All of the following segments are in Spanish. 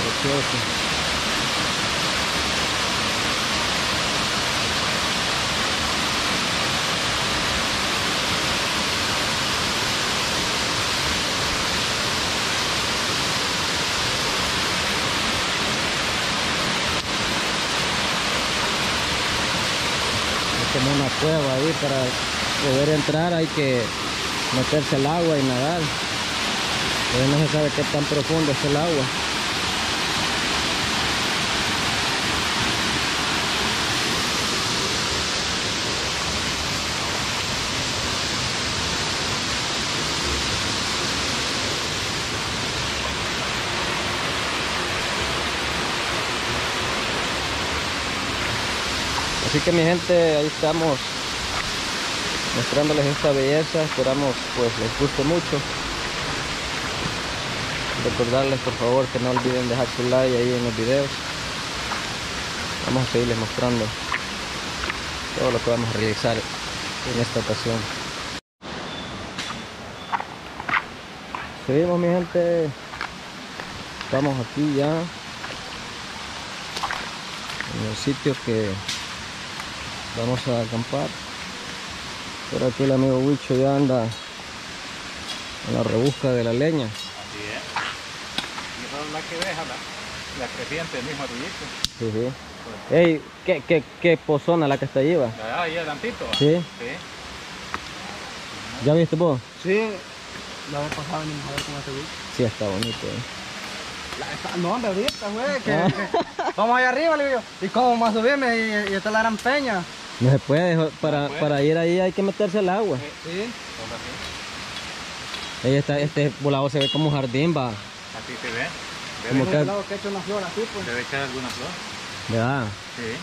precioso. Es como una cueva ahí. Para poder entrar hay que meterse al agua y nadar. Pero no se sabe qué tan profundo es el agua. Así que mi gente, ahí estamos mostrándoles esta belleza. Esperamos pues les guste mucho. Recordarles por favor que no olviden dejar su like ahí en los videos. Vamos a seguirles mostrando todo lo que vamos a realizar en esta ocasión. Seguimos mi gente. Estamos aquí ya en el sitio que vamos a acampar. Por aquí el amigo Huicho ya anda en la rebusca de la leña. Así es. Y esa es la que deja la creciente del mismo arroyito. Sí, sí. Ey, ¿qué pozona la que está allí, va? Ahí adelantito. Sí. Sí. ¿Ya viste vos? Sí, la vez pasada venimos a ver cómo se ve. Sí, está bonito, No, hombre, ahorita, güey, vamos allá arriba, le digo. ¿Y cómo vamos a subirme? Y esta es la gran peña. No se puede, para ir ahí hay que meterse al agua. Sí. Ahí está, este volador se ve como un jardín, va. Así se ve. Como Debe lado que he hecho una flor así, pues. Debe echar alguna flor. ¿Verdad? Sí.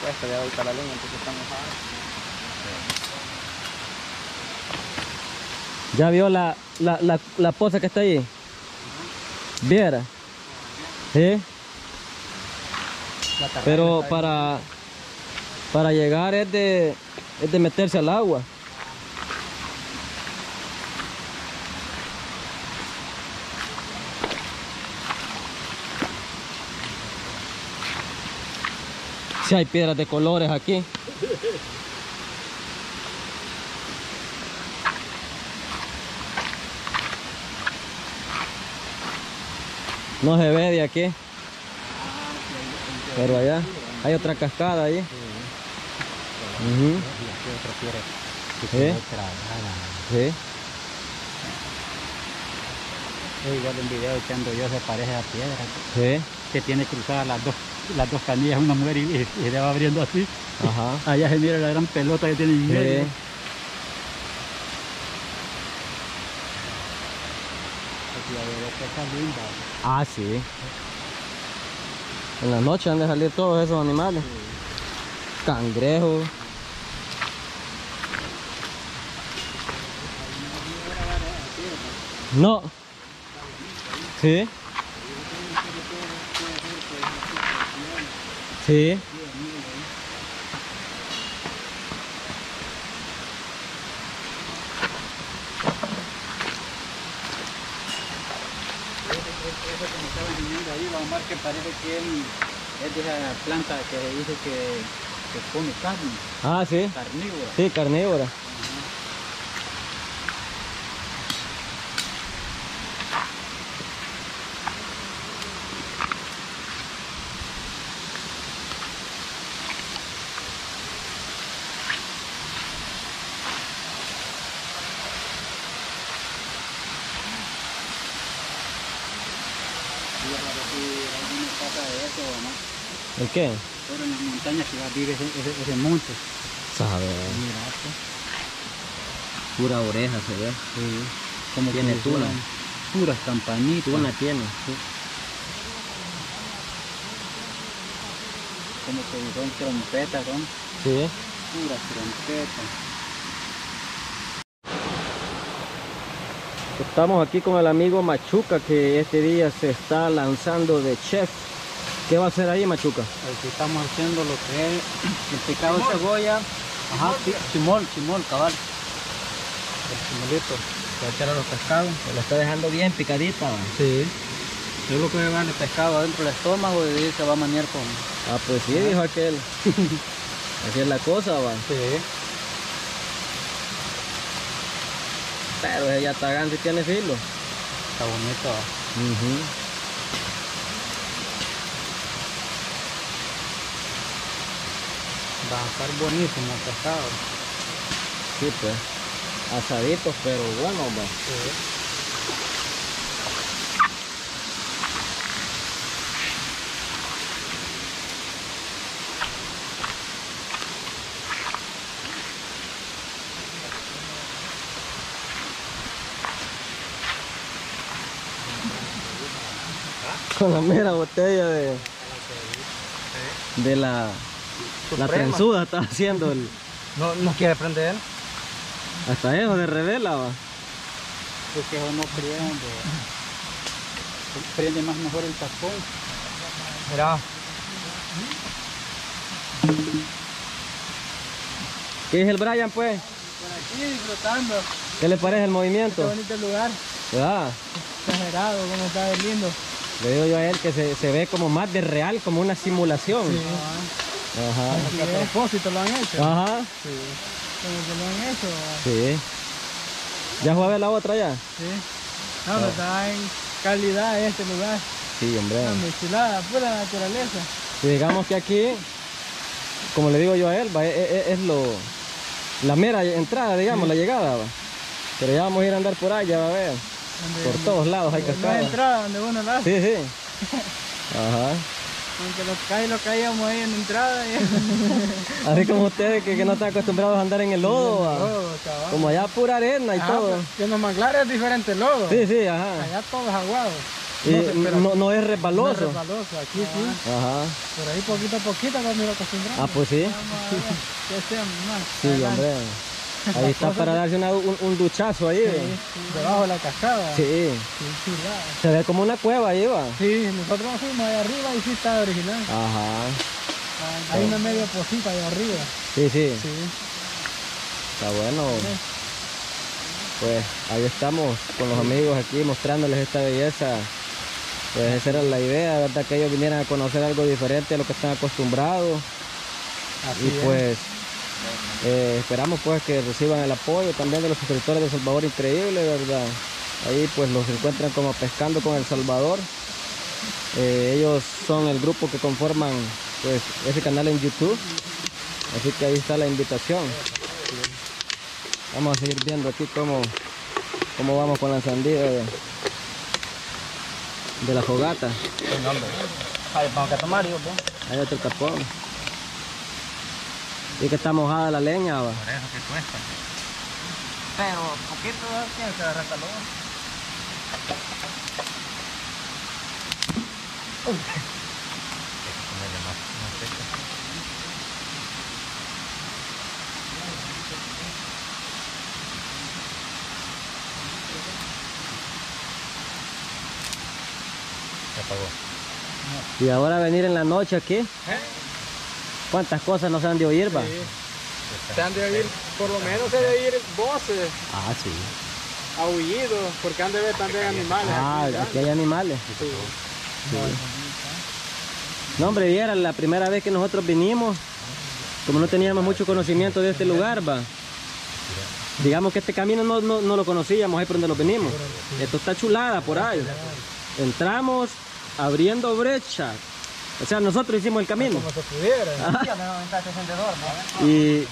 Esta ya ahorita la leña, entonces está mojada. ¿Ya vio la poza que está ahí? ¿Viera? ¿Sí? Pero para llegar es de meterse al agua. Si hay piedras de colores aquí. No se ve de aquí. Pero allá hay otra cascada ahí. ¿Sí? Sí. Igual un video echando yo se parece a piedra. Sí. Que tiene cruzadas las dos canillas, una mujer y se va abriendo así. Ajá. Allá se mira la gran pelota que tiene en medio. Sí. Ah, sí. En la noche han de salir todos esos animales. Sí. Cangrejos. No. Sí. Sí. Eso que me estaba enseñando ahí, la Omar, que parece que él es de esa planta que dice que come carne. Ah, sí. Carnívora. Sí, carnívora. ¿El qué? Pero en las montañas que va a vivir ese monte. Sabe. Mira, Pura oreja se ve. sí. Como tiene tuna. Puras campanitas. Tuna tiene. Sí. Como que son trompetas, son Sí. puras trompetas. Estamos aquí con el amigo Machuca, que este día se está lanzando de chef. ¿Qué va a hacer ahí, Machuca? Aquí estamos haciendo lo que es el picado de cebolla. Ajá, chimol, cabal. El chimolito. Se va a echar a los pescados. Lo está dejando bien picadita. Sí. Es lo que va el pescado adentro del estómago y de ahí se va a manear con... Ah, pues sí, dijo aquel. Así es la cosa, va. Sí. Pero ella está grande y tiene filo. Está bonito. Va a estar buenísimo el pescado. Sí, pues. Asaditos, pero bueno, va. Sí. Con la mera botella de la trenzuda está haciendo el... No quiere prender. Hasta eso de revela, va. Porque eso no prende. Prende más mejor el tapón. Mira. ¿Qué es el Brian, pues? Por aquí disfrutando. ¿Qué le parece el movimiento? Qué bonito lugar. ¿Verdad? Exagerado, como está de lindo. Le digo yo a él que se ve como más de real, como una simulación. Sí. Ajá. Como que a propósito lo han hecho. Ajá. Sí. Como que lo han hecho. Sí. ¿Ya fue a ver la otra ya? Sí. No, pero está en calidad este lugar. Sí, hombre. Una mezclada, pura naturaleza. Y digamos que aquí, como le digo yo a él, va, es la mera entrada, digamos, la llegada. Va. Pero ya vamos a ir a andar por allá, va a ver. Por todos lados hay No hay cascadas. entrada donde uno la hace. Sí, sí. Ajá. Aunque lo caíamos ahí en la entrada. Y... Así como ustedes que no están acostumbrados a andar en el lodo, va. Chaval. Como allá pura arena y todo. Que en los manglares es diferente lodo. Sí, sí, ajá. Allá todo es aguado. Y no es resbaloso. No es resbaloso, aquí sí. Ajá. Por ahí poquito a poquito vamos a ir acostumbrando. Ah, pues sí. Vamos a ver que sea más. Sí, adelante. hombre. Ahí está para darse un duchazo ahí. Sí, debajo de la cascada. Sí. Sí, chulada. Se ve como una cueva ahí, va. Sí, nosotros fuimos allá arriba y sí está original. Ajá. Hay una media posita allá arriba. Sí, sí. Sí. Está bueno. Pues ahí estamos con los amigos aquí mostrándoles esta belleza. Pues esa era la idea, ¿verdad? Que ellos vinieran a conocer algo diferente a lo que están acostumbrados. Así Y pues esperamos pues que reciban el apoyo también de los suscriptores de Salvador Increíble, ¿verdad? Ahí pues los encuentran como Pescando con El Salvador. Ellos son el grupo que conforman pues ese canal en YouTube. Así que ahí está la invitación. Vamos a seguir viendo aquí cómo vamos con la encendida de la fogata. Ahí vamos a tomar, yo, pues. Hay otro tapón. Y que está mojada la leña, va. Por eso que cuesta. Pero poquito tiene que agarrar calor. Ponerle más seco. Se apagó. Y ahora venir en la noche aquí. ¿Cuántas cosas nos han de oír, va? Se han de oír, por lo menos se han de oír voces, Ah, sí. aullidos, porque han de ver también animales. Ah, aquí, aquí hay animales. Sí. No, hombre, viera, la primera vez que nosotros vinimos, como no teníamos mucho conocimiento de este lugar, va. Digamos que este camino no lo conocíamos, ahí por donde lo venimos. Esto está chulada por ahí. Entramos abriendo brecha. O sea, nosotros hicimos el camino. Como se pudiera.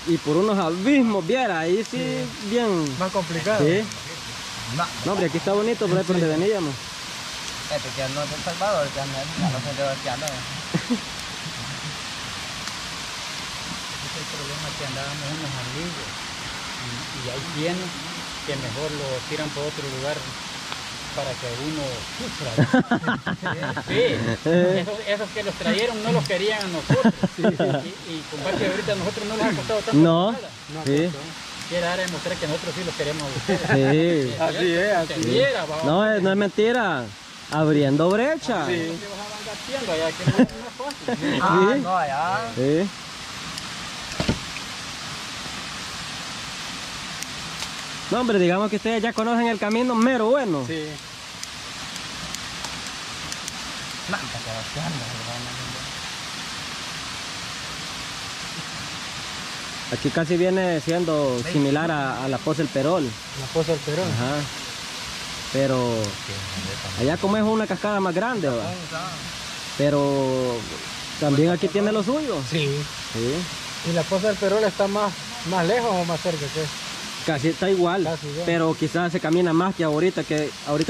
Y por unos abismos, viera, ahí sí, bien. Más complicado. Sí. No, hombre, aquí está bonito, por ahí por donde veníamos. Este que no es El Salvador, que no se debe que anda. Ese es el problema, que andábamos unos amigos y hay quienes que mejor lo tiran por otro lugar para que uno sufra. Sí, esos que los trajeron no los querían a nosotros. Y con base ahorita a nosotros no les ha costado tanto. No, nada. sí. Quiere dar a demostrar que nosotros sí los queremos a ustedes. Sí. Así es, así es. No es mentira. Abriendo brecha. Sí. batiendo allá, que no es fácil. Ah, ¿Sí? no, allá. Sí. No, hombre, digamos que ustedes ya conocen el camino mero bueno. Sí. Manta, Sebastián, Aquí casi viene siendo similar a la Poza del Perol. La Poza del Perol. Ajá. Pero allá como es una cascada más grande, ¿va? Pero también aquí tiene lo suyo. Sí. Sí. ¿Y la Poza del Perol está más lejos o más cerca que Casi está igual, Casi igual. pero quizás se camina más que ahorita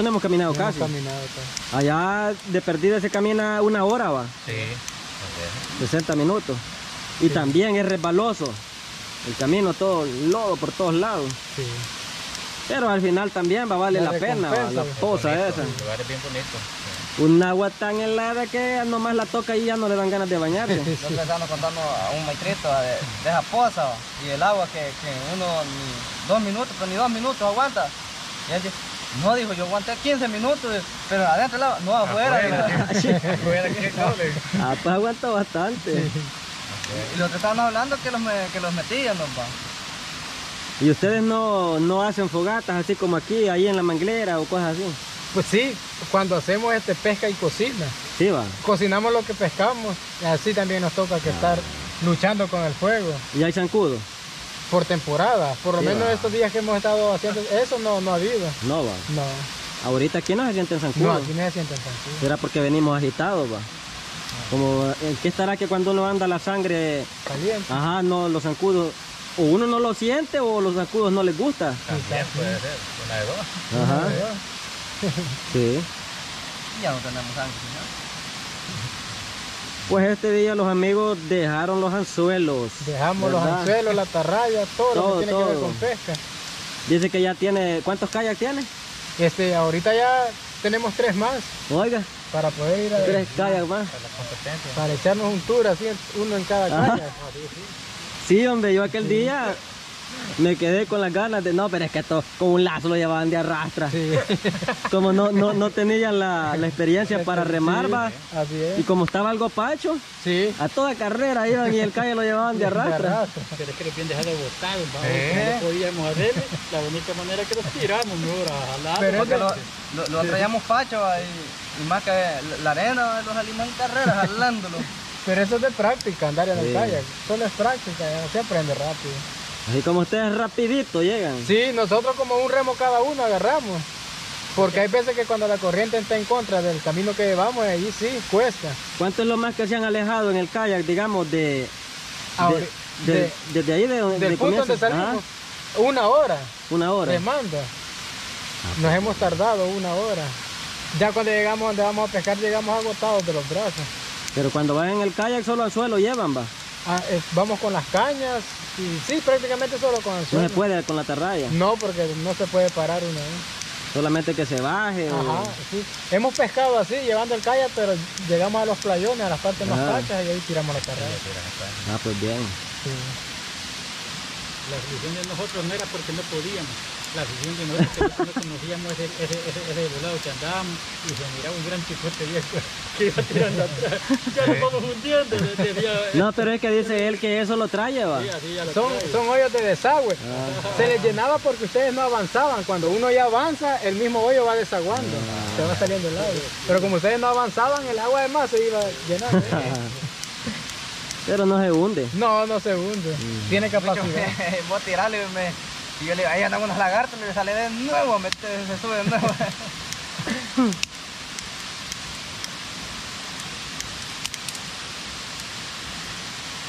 no hemos caminado casi. caminado acá? Allá de perdida se camina 1 hora, va, Sí. 60 minutos. Y también es resbaloso. El camino todo lodo por todos lados. Sí. Pero al final también vale la pena, va, recompensa, la poza esa. El lugar es bien bonito. Un agua tan helada que nomás la toca y ya no le dan ganas de bañarse. Yo le estaba contando a un maestrito de esa poza, ¿va? Y el agua que uno ni 2 minutos, pero ni 2 minutos aguanta. Y él dice, no, dijo, yo aguanté 15 minutos, pero adentro del agua, no afuera. dijo. Afuera, ¿qué doble? Ah, pues aguantó bastante. Y los que estaban hablando que los metían, ¿no? Pa. ¿Y ustedes no hacen fogatas así como aquí, ahí en la manglera o cosas así? Pues sí, cuando hacemos pesca y cocina. Sí, va. Cocinamos lo que pescamos, y así también nos toca que estar luchando con el fuego. ¿Y hay zancudo? Por temporada, por lo Sí, menos va. estos días que hemos estado haciendo eso no ha habido. No, va. No, Ahorita aquí no se sienten no, zancudos. aquí no se sienten zancudos. Será porque venimos agitados, va. Como, ¿en qué estará que cuando uno anda la sangre, Caliente. ajá, no, los zancudos, o uno no lo siente o los zancudos no les gusta? También puede ser, una de dos. Ajá, sí. Ya no tenemos sangre, ¿no? Pues este día los amigos dejaron los anzuelos. Dejamos los ¿verdad? anzuelos, la tarraya, todo lo Todo, que tiene que ver todo. con pesca. Dice que ya tiene, ¿cuántos kayak tiene? Ahorita ya tenemos 3 más Oiga, para poder ir a 3 kayak más. Para la competencia. para echarnos un tour así, uno en cada Ajá. kayak. Sí, hombre, yo aquel día me quedé con las ganas de, no, pero es que esto con un lazo lo llevaban de arrastra. Sí. Como no tenían la experiencia para remar, va. Así Y es. como estaba algo pacho, Sí. a toda carrera iban y el kayak lo llevaban de arrastra. Pero es que lo bien dejado botados, ¿Eh? no podíamos hacerle. La única manera que los tiramos, mejor a jalar. Porque lo traíamos pacho ¿va? Y más que la arena ¿va? Los salimos en carrera jalándolo. Pero eso es de práctica, andar en Sí. el kayak. Solo es práctica, ya se aprende rápido. Así como ustedes rapidito llegan. Sí, nosotros como un remo cada uno agarramos. Porque hay veces que cuando la corriente está en contra del camino que llevamos, ahí sí, cuesta. ¿Cuánto es lo más que se han alejado en el kayak, digamos, Ahora, desde ahí de donde del punto comienza? donde salimos, Ajá, 1 hora 1 hora. remando. Nos hemos tardado 1 hora. Ya cuando llegamos donde vamos a pescar, llegamos agotados de los brazos. Pero cuando van en el kayak solo al suelo llevan, va. Vamos con las cañas y sí, prácticamente solo con el No suelo. se puede con la tarraya. No, porque no se puede parar uno ahí. Solamente que se baje. Ajá, sí. Hemos pescado así, llevando el kayak, pero llegamos a los playones, a las partes más Ajá. pachas y ahí tiramos la carrera. Ah, pues bien. Sí. La decisión de nosotros no era porque no podíamos. La decisión de nosotros es que no conocíamos ese volado que andábamos y se miraba un gran chicote viejo que iba tirando atrás. Ya nos vamos hundiendo. No, pero es que dice él que eso lo trae, va. Sí, así ya lo Son, trae. son hoyos de desagüe. Ah. Se les llenaba porque ustedes no avanzaban. Cuando uno ya avanza, el mismo hoyo va desaguando. Se va saliendo el agua. Pero como ustedes no avanzaban, el agua además se iba llenando. Pero no se hunde. No, no se hunde. Tiene capacidad. Voy a tirarle y yo le digo, ahí andan unos lagartos, le sale de nuevo, se sube de nuevo.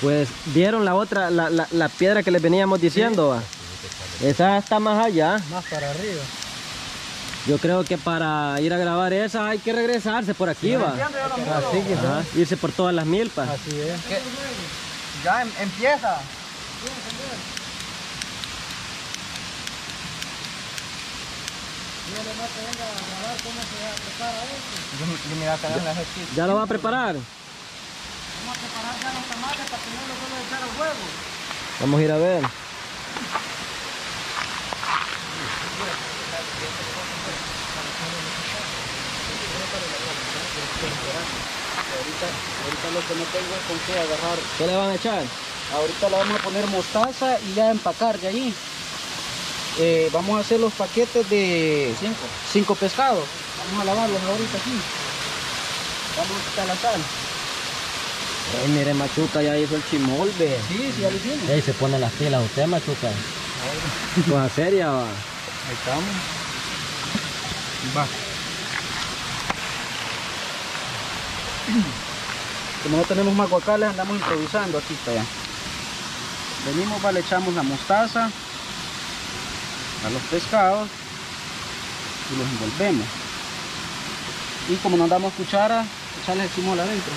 Pues vieron la otra, la piedra que les veníamos diciendo, va. Esa está más allá. Más para arriba. Yo creo que para ir a grabar esa hay que regresarse por aquí, va. Así quizás. Ajá, irse por todas las milpas. Así es. Que ya empieza. Yo mira acá en la ejercicio. ¿Ya lo va a preparar? Vamos a preparar ya los tomates para tenerlos solo de echar al huevo. Vamos a ir a ver. Ahorita lo que no tengo es con qué agarrar. ¿Qué le van a echar? Ahorita le vamos a poner mostaza y ya empacar de ahí. Vamos a hacer los paquetes de 5 pescados. Vamos a lavarlos ahorita aquí. Vamos a quitar la sal. Ay, mire, Machuca ya hizo el chimolve. Sí, ya lo hicimos. Ey, se pone las pilas usted, Machuca. Cosa seria, va. Ahí estamos. Va. Como no tenemos más guacales, andamos improvisando aquí está ya. Venimos, le echamos la mostaza a los pescados y los envolvemos. Y como no damos cuchara, echarle el chimol adentro.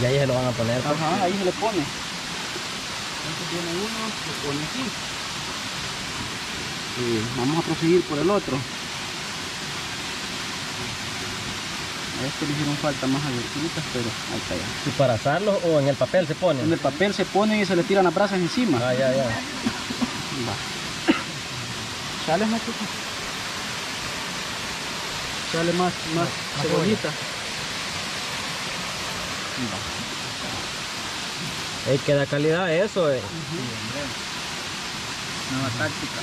Y ahí se lo van a poner. pues. Ajá, ahí se le pone. Entonces viene uno, se pone aquí. Y vamos a proseguir por el otro. A este le hicieron falta más abiertitas, pero ahí está ya. ¿Y para asarlo o en el papel se pone? En el papel se ponen y se le tiran las brasas encima. Ah, ya. Va. Sale más chico. Sale más cebollita. Va. Ey, que da calidad eso, Nueva táctica.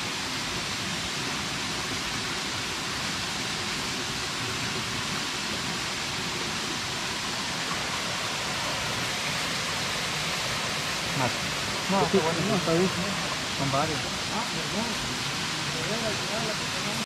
No, está bueno. No, está bien. Son varios.